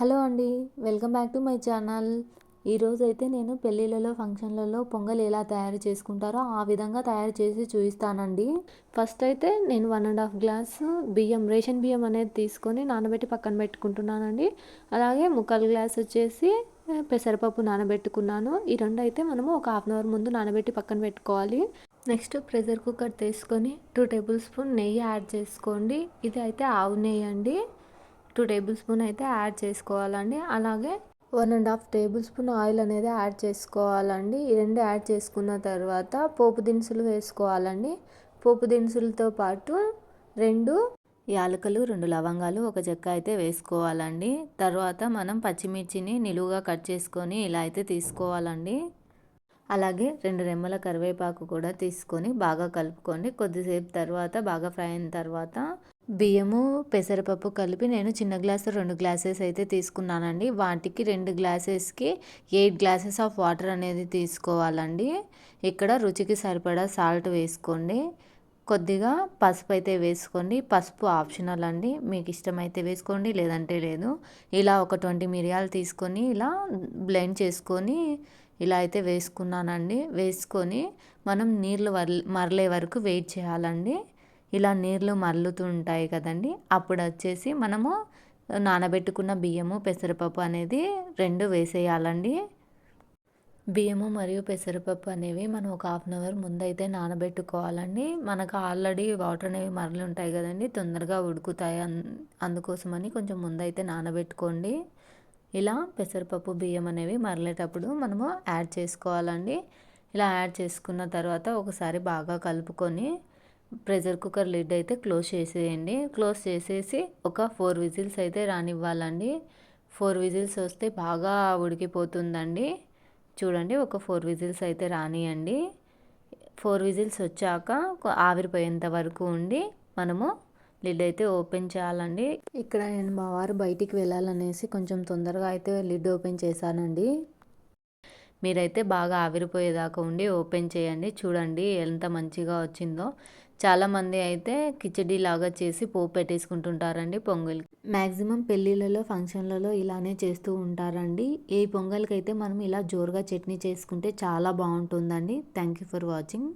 Hello అండి. Welcome back to my channel. ఈరోజైతే నేను పెళ్ళిళ్ళలో, ఫంక్షన్లలో పొంగల్ ఎలా తయారు చేసుకుంటారో ఆ విధంగా తయారు చేసి చూపిస్తానండి. ఫస్ట్ అయితే నేను 1½ గ్లాస్ బియ్యం, రేషన్ బియ్యం అనేది తీసుకొని నానబెట్టి పక్కన పెట్టుకుంటున్నానండి. అలాగే 3/4 గ్లాస్ వచ్చేసి పెసరపప్పు నానబెట్టుకున్నాను. ఈ రెండు అయితే మనము ఒక హాఫ్ అన్ అవర్ ముందు నానబెట్టి పక్కన పెట్టుకోవాలి. నెక్స్ట్ ప్రెషర్ కుక్కర్ తీసుకొని 2 టేబుల్ స్పూన్ నెయ్యి యాడ్ చేసుకోండి. ఇది అయితే ఆవు నెయ్యి అండి. 2 టేబుల్ స్పూన్ అయితే యాడ్ చేసుకోవాలండి. అలాగే 1½ టేబుల్ స్పూన్ ఆయిల్ అనేది యాడ్ చేసుకోవాలండి. ఈ రెండు యాడ్ చేసుకున్న తర్వాత పోపు దినుసులు వేసుకోవాలండి. పోపు దినుసులతో పాటు 2 యాలకులు, 2 లవంగాలు, 1 చెక్క అయితే వేసుకోవాలండి. తర్వాత మనం పచ్చిమిర్చిని నిలువుగా కట్ చేసుకొని ఇలా అయితే తీసుకోవాలండి. అలాగే 2 రెమ్మల కరివేపాకు కూడా తీసుకొని బాగా కలుపుకోండి. కొద్దిసేపు తర్వాత బాగా ఫ్రై అయిన తర్వాత బియ్యము, పెసరపప్పు కలిపి నేను చిన్న గ్లాసు 2 గ్లాసెస్ అయితే తీసుకున్నానండి. వాటికి 2 గ్లాసెస్కి 8 గ్లాసెస్ ఆఫ్ వాటర్ అనేది తీసుకోవాలండి. ఇక్కడ రుచికి సరిపడా సాల్ట్ వేసుకోండి. కొద్దిగా పసుపు అయితే వేసుకోండి. పసుపు ఆప్షనల్ అండి, మీకు ఇష్టమైతే వేసుకోండి, లేదంటే లేదు. ఇలా ఒక 20 మిరియాలు తీసుకొని ఇలా బ్లెండ్ చేసుకొని ఇలా అయితే వేసుకున్నానండి. వేసుకొని మనం నీళ్ళు మరలే వరకు వెయిట్ చేయాలండి. ఇలా నీళ్ళు మరలుతూ ఉంటాయి కదండి, అప్పుడు వచ్చేసి మనము నానబెట్టుకున్న బియ్యము, పెసరపప్పు అనేది 2 వేసేయాలండి. బియ్యము మరియు పెసరపప్పు అనేవి మనం ఒక హాఫ్ అన్ అవర్ ముందైతే నానబెట్టుకోవాలండి. మనకు ఆల్రెడీ వాటర్ అనేవి మరలి ఉంటాయి కదండి, తొందరగా ఉడుకుతాయి. అందుకోసమని కొంచెం ముందైతే నానబెట్టుకోండి. ఇలా పెసరపప్పు, బియ్యం అనేవి మరలేటప్పుడు మనము యాడ్ చేసుకోవాలండి. ఇలా యాడ్ చేసుకున్న తర్వాత ఒకసారి బాగా కలుపుకొని ప్రెషర్ కుక్కర్ లిడ్ అయితే క్లోజ్ చేసేయండి. క్లోజ్ చేసేసి ఒక 4 విజిల్స్ అయితే రానివ్వాలండి. 4 విజిల్స్ వస్తే బాగా ఉడికిపోతుందండి. చూడండి, ఒక 4 విజిల్స్ అయితే రానియండి. 4 విజిల్స్ వచ్చాక ఆవిరిపోయేంత వరకు ఉండి మనము లిడ్ అయితే ఓపెన్ చేయాలండి. ఇక్కడ నేను మా వారు బయటికి వెళ్ళాలనేసి కొంచెం తొందరగా అయితే లిడ్ ఓపెన్ చేశానండి. మీరైతే బాగా ఆవిరిపోయేదాకా ఉండి ఓపెన్ చేయండి. చూడండి ఎంత మంచిగా వచ్చిందో. చాలామంది అయితే కిచడీ లాగా చేసి పోపు పెట్టేసుకుంటుంటారండి పొంగల్కి. మ్యాక్సిమం పెళ్ళిళ్ళలో, ఫంక్షన్లలో ఇలానే చేస్తూ ఉంటారండి. ఈ పొంగల్కి అయితే మనం ఇలా జోరుగా చట్నీ చేసుకుంటే చాలా బాగుంటుందండి. Thank you for watching.